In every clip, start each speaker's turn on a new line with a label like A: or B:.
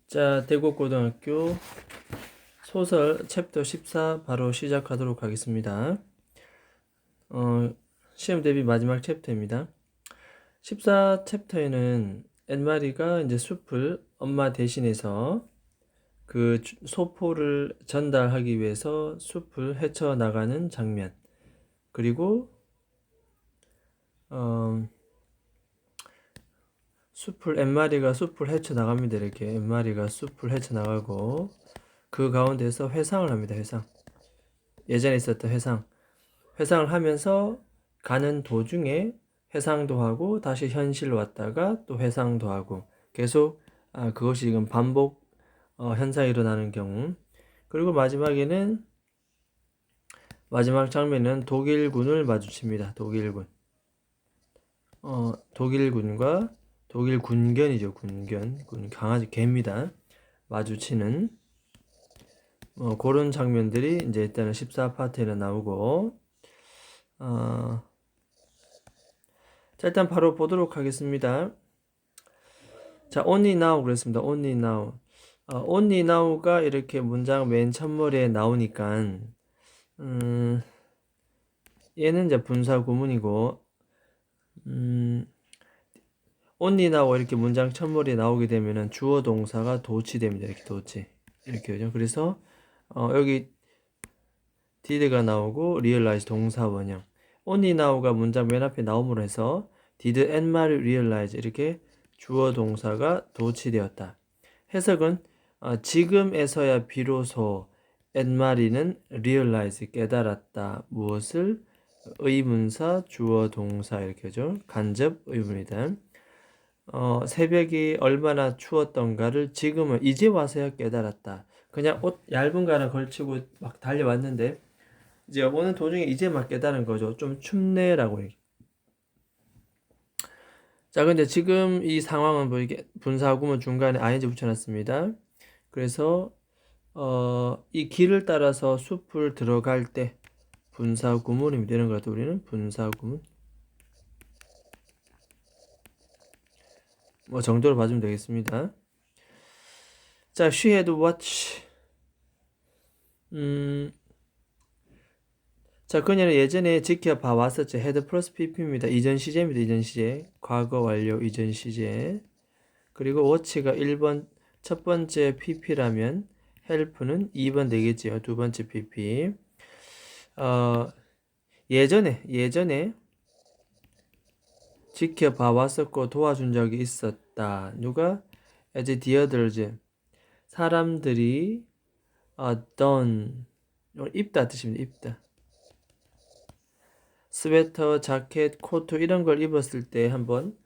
A: 자, 대구고등학교 소설 챕터 14 바로 시작하도록 하겠습니다. 시험 대비 마지막 챕터입니다. 14 챕터에는 엔마리가 이제 숲을 엄마 대신해서 그 소포를 전달하기 위해서 숲을 헤쳐나가는 장면, 그리고 엔마리가 숲을 헤쳐나갑니다. 이렇게 엔마리가 숲을 헤쳐나가고 그 가운데서 회상을 합니다. 예전에 있었던 회상을 하면서 가는 도중에 회상도 하고 다시 현실로 왔다가 또 회상도 하고 계속 그것이 지금 반복 현상이 일어나는 경우. 그리고 마지막 장면은 독일군을 마주칩니다. 독일군과 독일 군견이죠. 군 강아지 개입니다. 마주치는 그런 장면들이 이제 일단은 14파트에는 나오고, 자, 일단 바로 보도록 하겠습니다. 자, only now 그랬습니다. only now. only now가 이렇게 문장 맨 첫머리에 나오니까, 얘는 이제 분사 구문이고, only now 이렇게 문장 첫머리에 나오게 되면은 주어 동사가 도치됩니다. 이렇게 오죠. 그래서, 여기 did가 나오고, realize 동사 원형. only now가 문장 맨 앞에 나옴으로 해서, did Anne-Marie realize 이렇게 주어 동사가 도치되었다. 해석은 지금에서야 비로소 Anne-Marie는 realize 깨달았다. 무엇을? 의문사, 주어 동사 이렇게 하죠. 간접 의문이다. 새벽이 얼마나 추웠던가를 지금은 이제 와서야 깨달았다. 그냥 옷 얇은 거 하나 걸치고 막 달려왔는데 이제 오는 도중에 이제 막 깨달은 거죠. 좀 춥네라고 얘기. 자, 근데 지금 이 상황은 뭐 이게 분사구문 중간에 ing 붙여놨습니다. 그래서 이 길을 따라서 숲을 들어갈 때 분사구문입니다. 이런 것도 우리는 분사구문 뭐 정도로 봐주면 되겠습니다. 자, she had watched. 자, 그녀는 예전에 지켜봐 왔었죠. had 플러스 pp입니다. 이전 시제입니다. 이전 시제. 과거 완료 이전 시제. 그리고 watch가 1번 첫 번째 pp라면 help는 2번 되겠지요. 두 번째 pp. 예전에 지켜봐 왔었고 도와준 적이 있었다. 누가? as the others. 사람들이 done. 입다 뜻입니다. 입다. 스웨터, 자켓, 코트 이런 걸 입었을 때 한번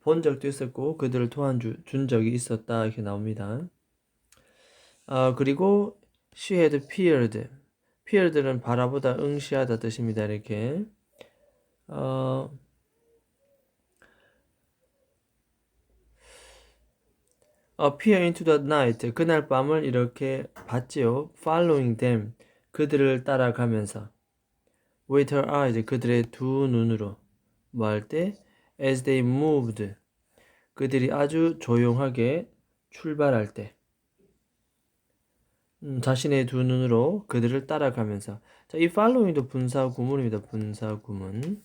A: 본 적도 있었고 그들을 도와준 적이 있었다 이렇게 나옵니다. 그리고 she had peered. peered는 바라보다, 응시하다 뜻입니다. 이렇게 peer into the night. 그날 밤을 이렇게 봤지요. following them. 그들을 따라가면서. with her eyes. 그들의 두 눈으로. 뭐 할 때? as they moved. 그들이 아주 조용하게 출발할 때. 자신의 두 눈으로 그들을 따라가면서. 자, 이 following도 분사 구문입니다. 분사 구문.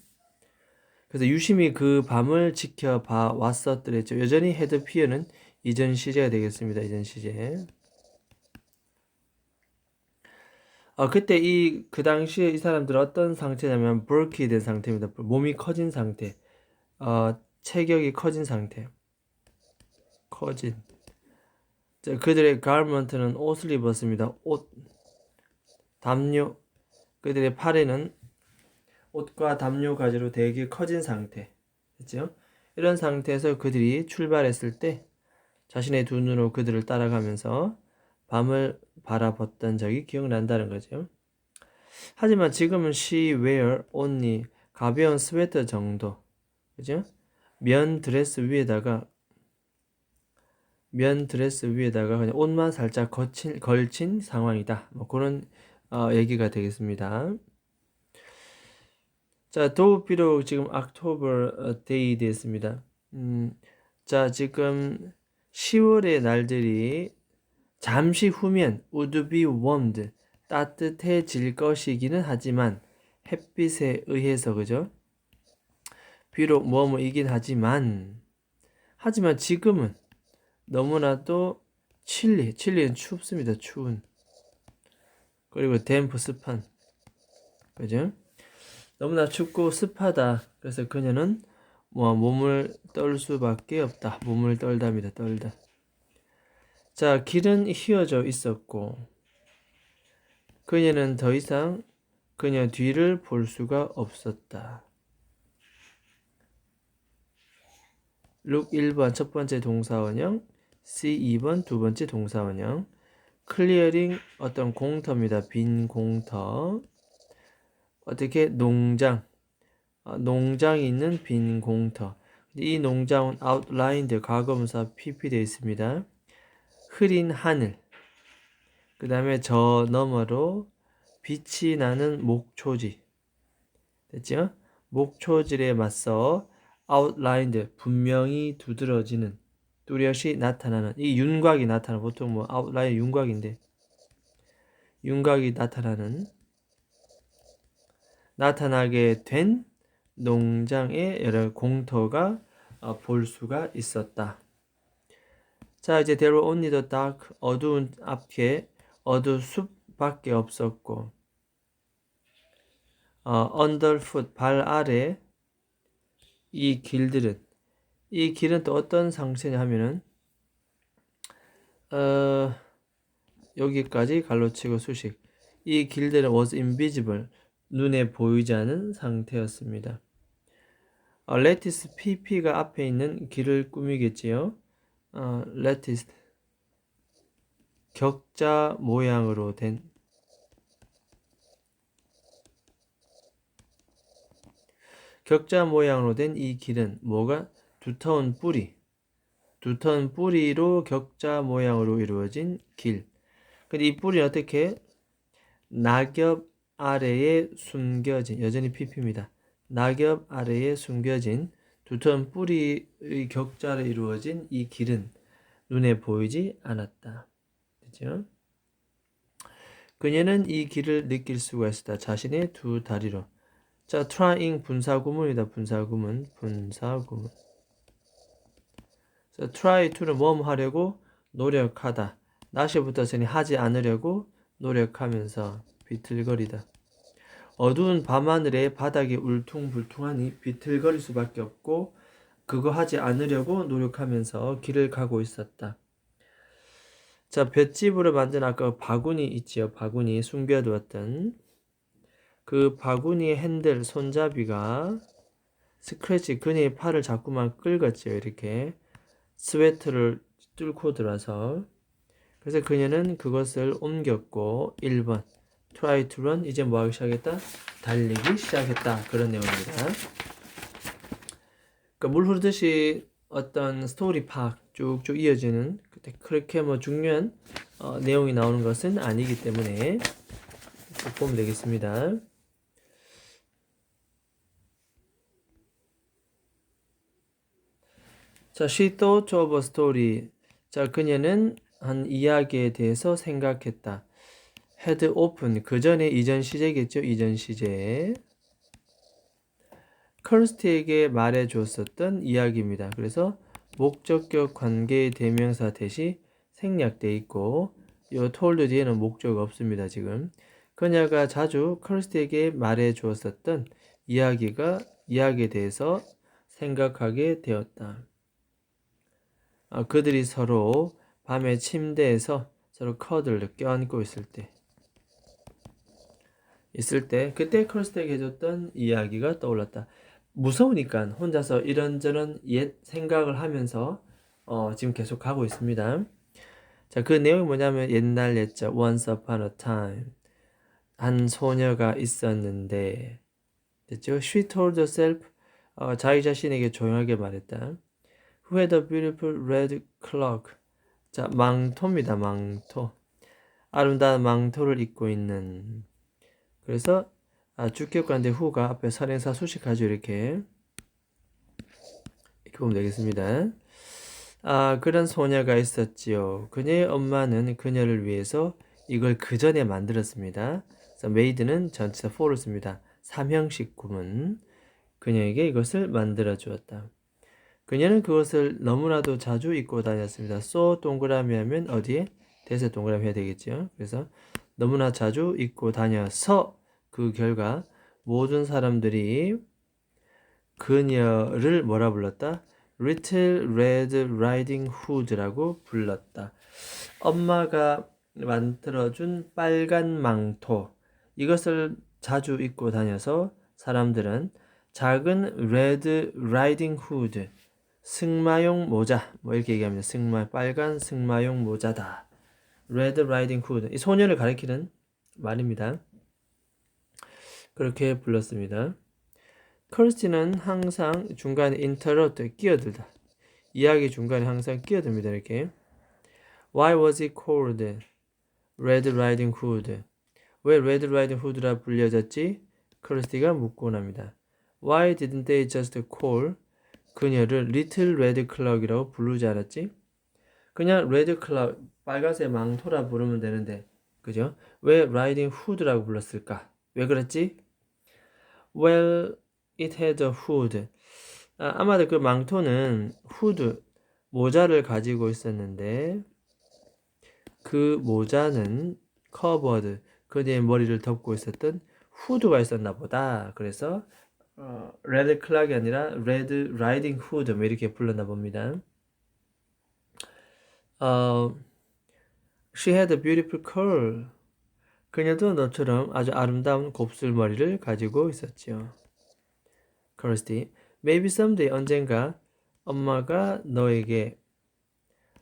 A: 그래서 유심히 그 밤을 지켜봐 왔었더랬죠. 여전히 had peer는 이전 시제가 되겠습니다. 이전 시제. 그때 그 당시에 이 사람들은 어떤 상태냐면 bulky 된 상태입니다. 몸이 커진 상태. 체격이 커진 상태. 자, 그들의 garment는 옷을 입었습니다. 담요. 그들의 팔에는 옷과 담요 가지로 되게 커진 상태. 그렇죠? 이런 상태에서 그들이 출발했을 때 자신의 두 눈으로 그들을 따라가면서 밤을 바라봤던 적이 기억난다는 거죠. 하지만 지금은 she wear only 가벼운 스웨터 정도. 그죠? 면 드레스 위에다가 그냥 옷만 살짝 걸친 상황이다. 뭐 그런 얘기가 되겠습니다. 자, 또 비록 지금 October day 됐습니다. 자, 지금 10월의 날들이 잠시 후면 would be warmed 따뜻해질 것이기는 하지만 햇빛에 의해서 그죠? 비록 뭐뭐이긴 하지만 지금은 너무나도 칠리는 춥습니다. 추운. 그리고 댐프 습한. 그죠? 너무나 춥고 습하다. 그래서 그녀는 몸을 떨 수밖에 없다. 몸을 떨답니다. 떨다. 자, 길은 휘어져 있었고 그녀는 더 이상 그녀 뒤를 볼 수가 없었다. look 1번 첫 번째 동사원형, see 2번 두 번째 동사원형, clearing 어떤 공터입니다. 빈 공터. 어떻게 농장이 있는 빈 공터. 이 농장은 outlined 과거분사 pp 되어 있습니다. 흐린 하늘. 그 다음에 저 너머로 빛이 나는 목초지. 됐죠? 목초질에 맞서 outlined 분명히 두드러지는 뚜렷이 나타나는 이 윤곽이 나타나는 보통 outline 윤곽인데 윤곽이 나타나게 된 농장의 여러 공터가 볼 수가 있었다. 자, 이제 there were only the dark 어두운 앞에 어두운 숲밖에 없었고 underfoot 발 아래 이 길은 또 어떤 상태냐 하면은 여기까지 갈로치고 수식 이 길들은 was invisible 눈에 보이지 않은 상태였습니다. lettuce pp가 앞에 있는 길을 꾸미겠지요. lettuce 격자 모양으로 된 이 길은 뭐가 두터운 뿌리로 격자 모양으로 이루어진 길. 근데 이 뿌리는 어떻게 낙엽 아래에 숨겨진 여전히 pp입니다. 낙엽 아래에 숨겨진 두터운 뿌리의 격자로 이루어진 이 길은 눈에 보이지 않았다. 그렇죠? 그녀는 이 길을 느낄 수가 있었다. 자신의 두 다리로. 자, trying 분사구문이다. 분사구문. 자, try to는 뭐뭐 하려고 노력하다. 낫이 붙었으니 하지 않으려고 노력하면서 비틀거리다. 어두운 밤하늘에 바닥이 울퉁불퉁하니 비틀거릴 수밖에 없고 그거 하지 않으려고 노력하면서 길을 가고 있었다. 자, 볏짚으로 만든 아까 바구니 있지요. 바구니 숨겨두었던 그 바구니의 핸들 손잡이가 스크래치 그녀의 팔을 자꾸만 끌었죠. 이렇게 스웨터를 뚫고 들어서 그래서 그녀는 그것을 옮겼고 1번 try to run 이제 뭐 하기 시작했다? 달리기 시작했다. 그런 내용입니다. 그러니까 물 흐르듯이 어떤 스토리 팍 쭉쭉 이어지는 그렇게 중요한 내용이 나오는 것은 아니기 때문에 꼭 보면 되겠습니다. 자, she thought of a story. 자, 그녀는 한 이야기에 대해서 생각했다. had open 그 전에 이전 시제겠죠. 이전 시제. 커스트에게 말해 주었었던 이야기입니다. 그래서 목적격 관계의 대명사 대시 생략돼 있고 요 told 뒤에는 목적 없습니다. 지금 그녀가 자주 커스트에게 말해 주었었던 이야기에 대해서 생각하게 되었다. 그들이 서로 밤에 침대에서 서로 커들을 껴안고 있을 때 그때 커스트에게 해줬던 이야기가 떠올랐다. 무서우니까 혼자서 이런저런 옛 생각을 하면서 지금 계속 가고 있습니다. 자, 그 내용이 뭐냐면 옛날 옛적 once upon a time 한 소녀가 있었는데 됐죠? She told herself 자기 자신에게 조용하게 말했다. Who had a beautiful red cloak 자, 망토입니다. 망토 아름다운 망토를 입고 있는 그래서 주격관대 후가 앞에 선행사 수식하죠. 이렇게 보면 되겠습니다. 그런 소녀가 있었지요. 그녀의 엄마는 그녀를 위해서 이걸 그 전에 만들었습니다. 그래서 made는 전치사 for를 씁니다. 삼형식 구문. 그녀에게 이것을 만들어 주었다. 그녀는 그것을 너무나도 자주 입고 다녔습니다. so 동그라미 하면 어디에? 대세 동그라미 해야 되겠죠. 그래서 너무나 자주 입고 다녀서 그 결과 모든 사람들이 그녀를 뭐라 불렀다? Little Red Riding Hood라고 불렀다. 엄마가 만들어준 빨간 망토, 이것을 자주 입고 다녀서 사람들은 작은 Red Riding Hood, 승마용 모자, 뭐 이렇게 얘기합니다. 빨간 승마용 모자다. Red Riding Hood, 이 소녀를 가리키는 말입니다. 그렇게 불렀습니다. 커스티는 항상 중간에 interrupt, 끼어들다. 이야기 중간에 항상 끼어듭니다. 이렇게. Why was it called Red Riding Hood? 왜 Red Riding Hood라 불려졌지? 커스티가 묻곤 합니다. Why didn't they just call 그녀를 Little Red Cloak이라고 부르지 않았지? 그냥 Red Cloak, 빨간색 망토라 부르면 되는데, 그죠? 왜 Riding Hood라고 불렀을까? 왜 그랬지? Well, it had a hood. 아마도 그 망토는 후드, 모자를 가지고 있었는데 그 모자는 covered, 그녀의 머리를 덮고 있었던 후드가 있었나 보다. 그래서 레드 클락이 아니라 레드 라이딩 후드 뭐 이렇게 불렀나 봅니다. She had a beautiful curl. 그녀도 너처럼 아주 아름다운 곱슬머리를 가지고 있었지요. Kirsty, maybe someday 언젠가 엄마가 너에게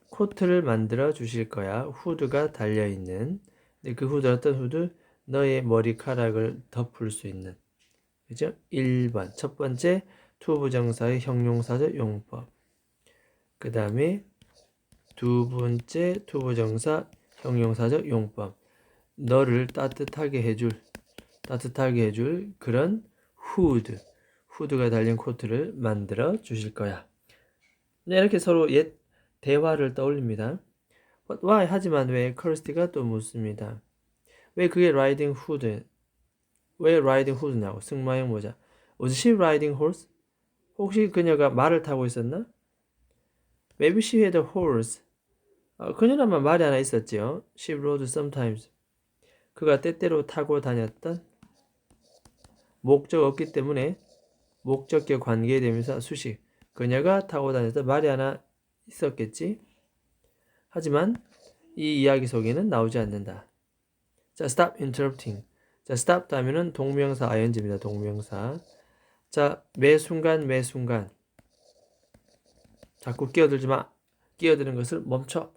A: 코트를 만들어 주실 거야. 후드가 달려있는. 그 후드 어떤 후드? 너의 머리카락을 덮을 수 있는. 그죠? 1번. 첫 번째 투부정사의 형용사적 용법. 그 다음에 두 번째 투부정사 형용사적 용법. 너를 따뜻하게 해줄 그런 후드가 달린 코트를 만들어 주실 거야. 네, 이렇게 서로 옛 대화를 떠올립니다. But why? 하지만 왜? 커스티가 또 묻습니다. 왜 그게 riding hood? 왜 riding hood냐고? 승마용 모자. Was she riding horse? 혹시 그녀가 말을 타고 있었나? Maybe she had a horse. 그녀는 아마 말이 하나 있었지요. She rode sometimes. 그가 때때로 타고 다녔던 목적 없기 때문에 목적격 관계되면서 수식. 그녀가 타고 다녔던 말이 하나 있었겠지. 하지만 이 이야기 속에는 나오지 않는다. 자, stop interrupting. 자, stop 하면은 동명사 ing입니다. 동명사. 자, 매 순간. 자꾸 끼어들지 마. 끼어드는 것을 멈춰.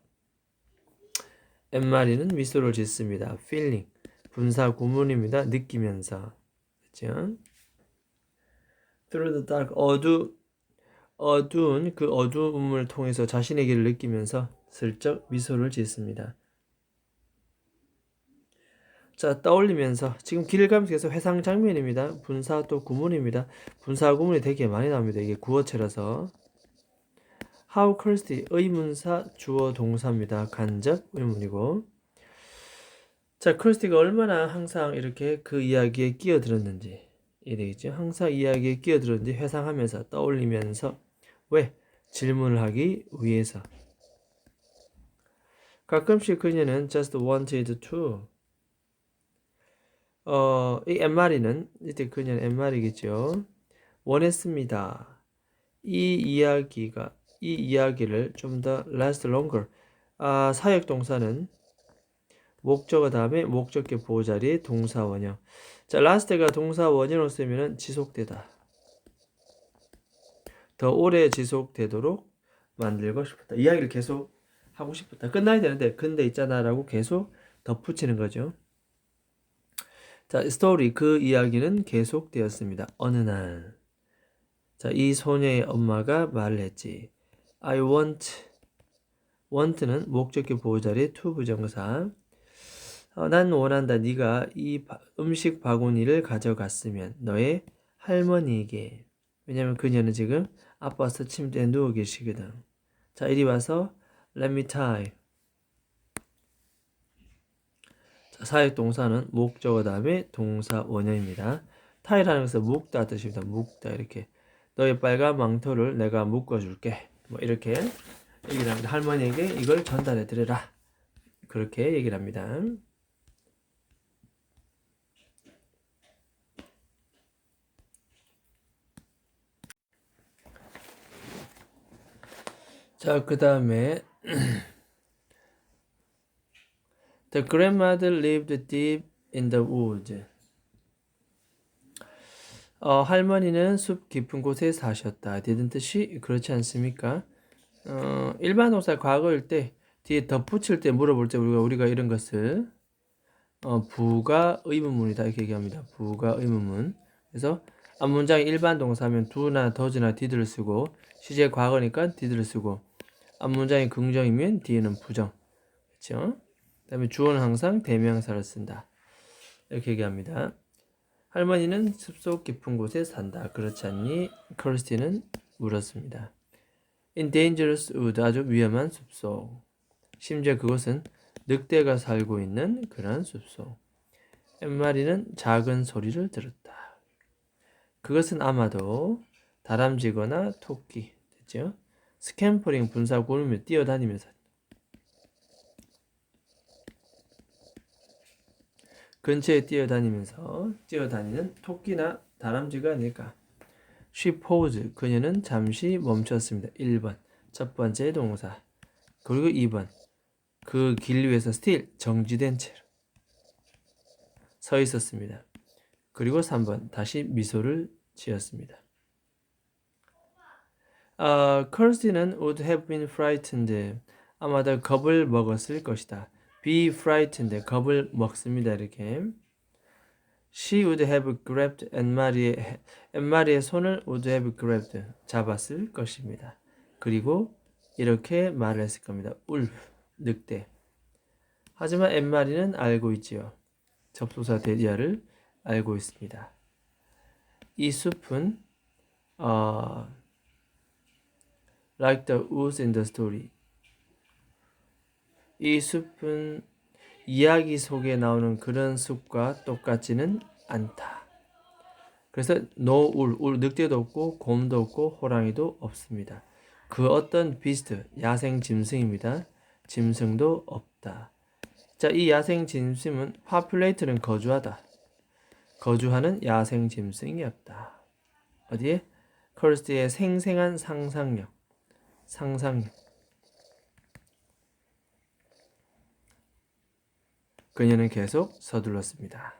A: 엠마리는 미소를 짓습니다. feeling. 분사 구문입니다. 느끼면서. 그렇죠? Through the dark. 어두운 그 어두움을 통해서 자신의 길을 느끼면서 슬쩍 미소를 짓습니다. 자, 떠올리면서 지금 길을 가면서 계속 회상 장면입니다. 분사 또 구문입니다. 분사 구문이 되게 많이 나옵니다. 이게 구어체라서. How Kirsty 의문사 주어 동사입니다. 간접 의문이고. 자, 크리스티가 얼마나 항상 이렇게 그 이야기에 끼어들었는지 이 되겠죠. 항상 이야기에 끼어들었는지 회상하면서 떠올리면서 왜? 질문을 하기 위해서. 가끔씩 그녀는 just wanted to 이 엠마리는 이때 그녀는 엠마리겠죠. 원했습니다. 이 이야기를 좀 더 last longer. 사역 동사는 목적어 다음에 목적격 보호 자리에 동사 원형. 자, last가 동사 원형으로 쓰면 지속되다. 더 오래 지속되도록 만들고 싶었다. 이야기를 계속 하고 싶었다. 끝나야 되는데 근데 있잖아라고 계속 덧붙이는 거죠. 자, 스토리 그 이야기는 계속되었습니다. 어느 날. 자, 이 소녀의 엄마가 말을 했지. I want는 목적격 보호 자리에 to 부정사. 난 원한다. 네가 이 음식 바구니를 가져갔으면 너의 할머니에게. 왜냐면 그녀는 지금 아빠 침대에 누워 계시거든. 자, 이리 와서 let me tie. 자, 사역 동사는 목적어 다음에 동사 원형입니다. tie라는 것은 묶다 뜻입니다. 묶다 이렇게. 너의 빨간 망토를 내가 묶어줄게. 뭐 이렇게 얘기를 합니다. 할머니에게 이걸 전달해 드려라. 그렇게 얘기를 합니다. 자, 그 다음에 The grandmother lived deep in the woods. 할머니는 숲 깊은 곳에 사셨다. didn't she? 그렇지 않습니까? 일반 동사 과거일 때 뒤에 덧붙일 때 물어볼 때 우리가 이런 것을 부가 의문문이다 이렇게 얘기합니다. 부가 의문문. 그래서 앞문장이 일반 동사면 do나 does나 did를 쓰고 시제 과거니까 did를 쓰고 앞문장이 긍정이면 뒤에는 부정. 그렇죠? 그다음에 주어는 항상 대명사를 쓴다. 이렇게 얘기합니다. 할머니는 숲속 깊은 곳에 산다. 그렇지 않니? 크리스티는 물었습니다. In dangerous wood, 아주 위험한 숲속. 심지어 그곳은 늑대가 살고 있는 그런 숲속. 엠마리는 작은 소리를 들었다. 그것은 아마도 다람쥐거나 토끼, 됐죠? 스캠퍼링 분사 고르며 뛰어다니면서 근처에 뛰어다니는 토끼나 다람쥐가 아닐까. She paused. 그녀는 잠시 멈췄습니다. 1번. 첫 번째 동사. 그리고 2번. 그 길 위에서 still 정지된 채로 서 있었습니다. 그리고 3번. 다시 미소를 지었습니다. Kirsty는 would have been frightened. 아마도 겁을 먹었을 것이다. Be frightened. 겁을 먹습니다. 이렇게. She would have grabbed 엠마리의 손을 would have grabbed. 잡았을 것입니다. 그리고 이렇게 말을 했을 겁니다. 울프, 늑대. 하지만 엠마리는 알고 있지요. 접속사 대리아를 알고 있습니다. 이 숲은 like the woods in the story. 이 숲은 이야기 속에 나오는 그런 숲과 똑같지는 않다. 그래서 no 울, 늑대도 없고 곰도 없고 호랑이도 없습니다. 그 어떤 비스트, 야생 짐승입니다. 짐승도 없다. 자, 이 야생 짐승은 populate는 거주하다. 거주하는 야생 짐승이 없다. 어디에? 커스트의 생생한 상상력. 그녀는 계속 서둘렀습니다.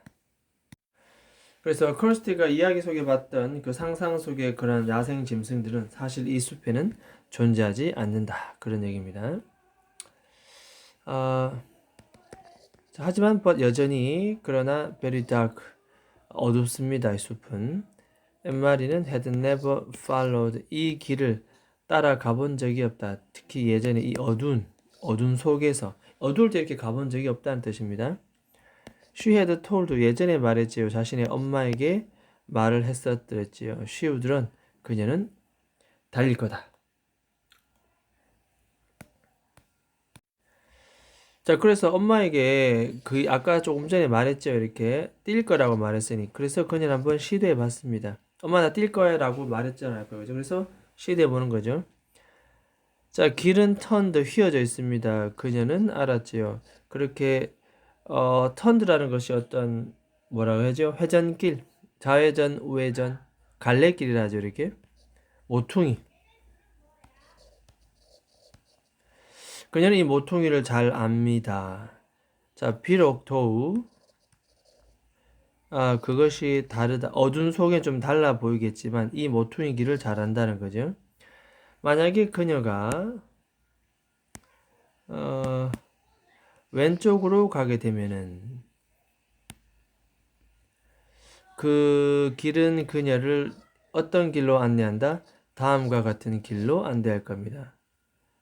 A: 그래서 커스티가 이야기 속에 봤던 그 상상 속의 그런 야생 짐승들은 사실 이 숲에는 존재하지 않는다. 그런 얘기입니다. 하지만 여전히 그러나 very dark 어둡습니다. 이 숲은. 엠마리는 had never followed 이 길을 따라가 본 적이 없다. 특히 예전에 이 어두운 속에서 어두울 때 이렇게 가본 적이 없다는 뜻입니다. She had told 예전에 말했지요. 자신의 엄마에게 말을 했었더랬지요. She would run 그녀는 달릴 거다. 자, 그래서 엄마에게 그 아까 조금 전에 말했죠. 이렇게 뛸 거라고 말했으니 그래서 그녀는 한번 시도해 봤습니다. 엄마 나 뛸 거야라고 말했잖아요. 그죠? 그래서 시도해 보는 거죠. 자, 길은 턴드 휘어져 있습니다. 그녀는 알았지요. 그렇게 턴드라는 것이 어떤 뭐라고 하죠? 회전길, 좌회전, 우회전, 갈래길이라 하죠. 이렇게 모퉁이. 그녀는 이 모퉁이를 잘 압니다. 자, 비록 더욱 그것이 다르다. 어두운 속에 좀 달라 보이겠지만 이 모퉁이 길을 잘 안다는 거죠. 만약에 그녀가 왼쪽으로 가게 되면은 그 길은 그녀를 어떤 길로 안내한다? 다음과 같은 길로 안내할 겁니다.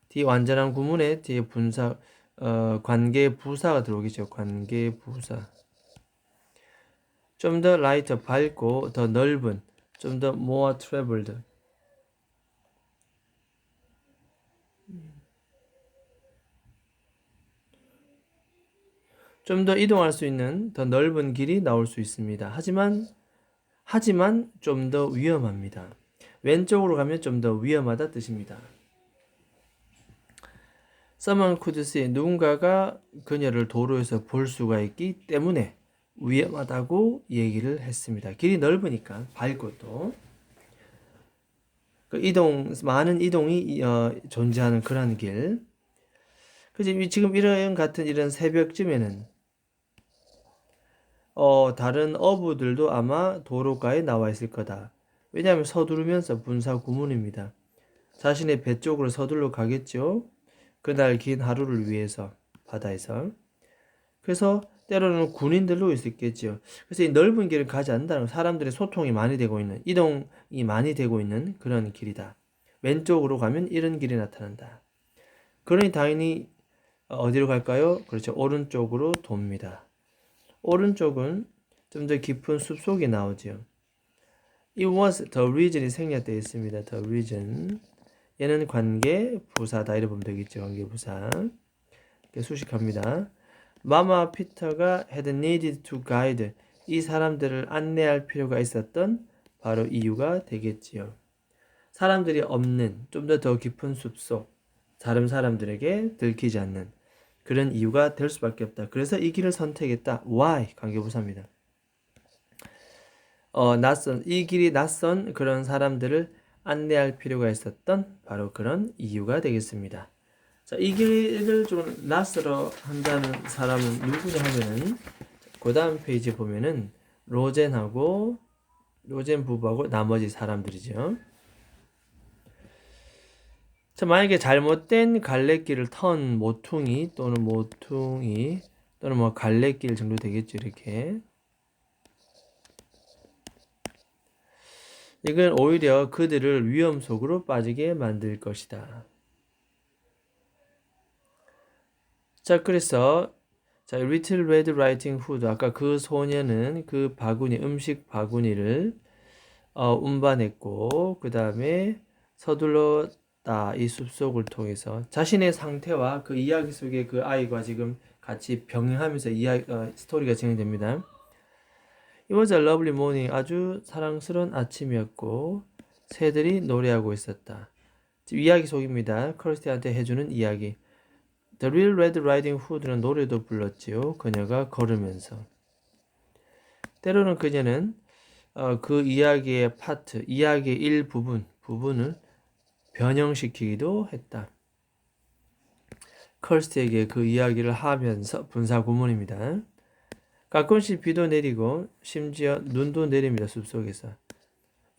A: 뒤 완전한 구문에 뒤에 분사 관계 부사가 들어오겠죠. 관계 부사. 좀 더 라이터 밝고 더 넓은 좀 더 more traveled 좀 더 이동할 수 있는 더 넓은 길이 나올 수 있습니다. 하지만 좀 더 위험합니다. 왼쪽으로 가면 좀 더 위험하다 뜻입니다. Someone could see, 누군가가 그녀를 도로에서 볼 수가 있기 때문에 위험하다고 얘기를 했습니다. 길이 넓으니까 밝고 또 많은 이동이 존재하는 그런 길. 그지? 지금 이런 새벽쯤에는 다른 어부들도 아마 도로가에 나와 있을 거다. 왜냐하면 서두르면서 분사 구문입니다. 자신의 배 쪽으로 서둘러 가겠죠. 그날 긴 하루를 위해서 바다에서. 그래서 때로는 군인들도 있었겠지요. 그래서 이 넓은 길을 가지 않는다는 사람들의 소통이 많이 되고 있는, 이동이 많이 되고 있는 그런 길이다. 왼쪽으로 가면 이런 길이 나타난다. 그러니 당연히 어디로 갈까요? 그렇죠. 오른쪽으로 돕니다. 오른쪽은 좀 더 깊은 숲속이 나오죠. It was the reason이 생략되어 있습니다. The reason. 얘는 관계 부사다. 이래 보면 되겠죠. 관계 부사. 수식합니다. 마마 피터가 had needed to guide. 이 사람들을 안내할 필요가 있었던 바로 이유가 되겠지요. 사람들이 없는 좀 더 깊은 숲속, 다른 사람들에게 들키지 않는 그런 이유가 될 수밖에 없다. 그래서 이 길을 선택했다. Why? 관계부사입니다. 이 길이 낯선 그런 사람들을 안내할 필요가 있었던 바로 그런 이유가 되겠습니다. 자, 이 길을 좀 낯설어 한다는 사람은 누구냐 하면은 그 다음 페이지 보면은 로젠 부부하고 나머지 사람들이죠. 자, 만약에 잘못된 갈래길을 턴 모퉁이 또는 뭐 갈래길 정도 되겠죠. 이렇게. 이건 오히려 그들을 위험 속으로 빠지게 만들 것이다. 자, 그래서 Little Red Riding Hood, 아까 그 소녀는 그 음식 바구니를 운반했고 그 다음에 서둘렀다. 이 숲속을 통해서 자신의 상태와 그 이야기 속에 그 아이가 지금 같이 병행하면서 스토리가 진행됩니다. It was a lovely morning. 아주 사랑스러운 아침이었고 새들이 노래하고 있었다. 이야기 속입니다. 커스티한테 해주는 이야기. The Real Red Riding Hood는 노래도 불렀지요. 그녀가 걸으면서. 때로는 그녀는 그 이야기의 이야기의 부분을 변형시키기도 했다. 커스티에게 그 이야기를 하면서 분사 구문입니다. 가끔씩 비도 내리고 심지어 눈도 내립니다. 숲속에서.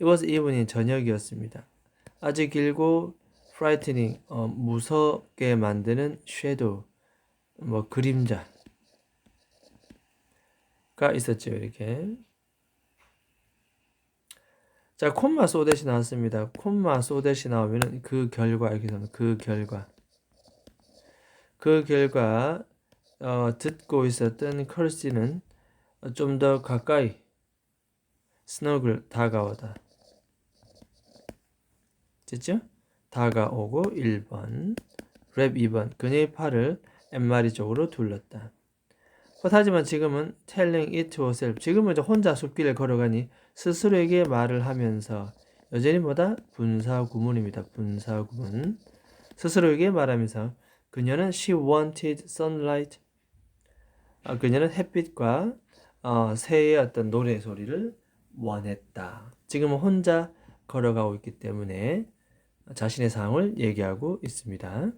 A: It was evening, 저녁이었습니다. 아주 길고 frightening, 무섭게 만드는 shadow, 그림자가 있었죠. 이렇게. 자, 콤마 소댓이 나왔습니다. 콤마 소댓이 나오면은 그 결과 이렇게 되면 그 결과 듣고 있었던 컬시는 좀 더 가까이 스너글 다가오다. 됐죠? 다가오고 1번, 랩 2번. 그녀의 팔을 엠마리 쪽으로 둘렀다. 하지만 지금은 telling it to herself. 지금은 혼자 숲길을 걸어가니 스스로에게 말을 하면서 여전히 분사 구문입니다. 분사 구문. 스스로에게 말하면서 그녀는 she wanted sunlight. 그녀는 햇빛과 새의 어떤 노래 소리를 원했다. 지금은 혼자 걸어가고 있기 때문에 자신의 상황을 얘기하고 있습니다.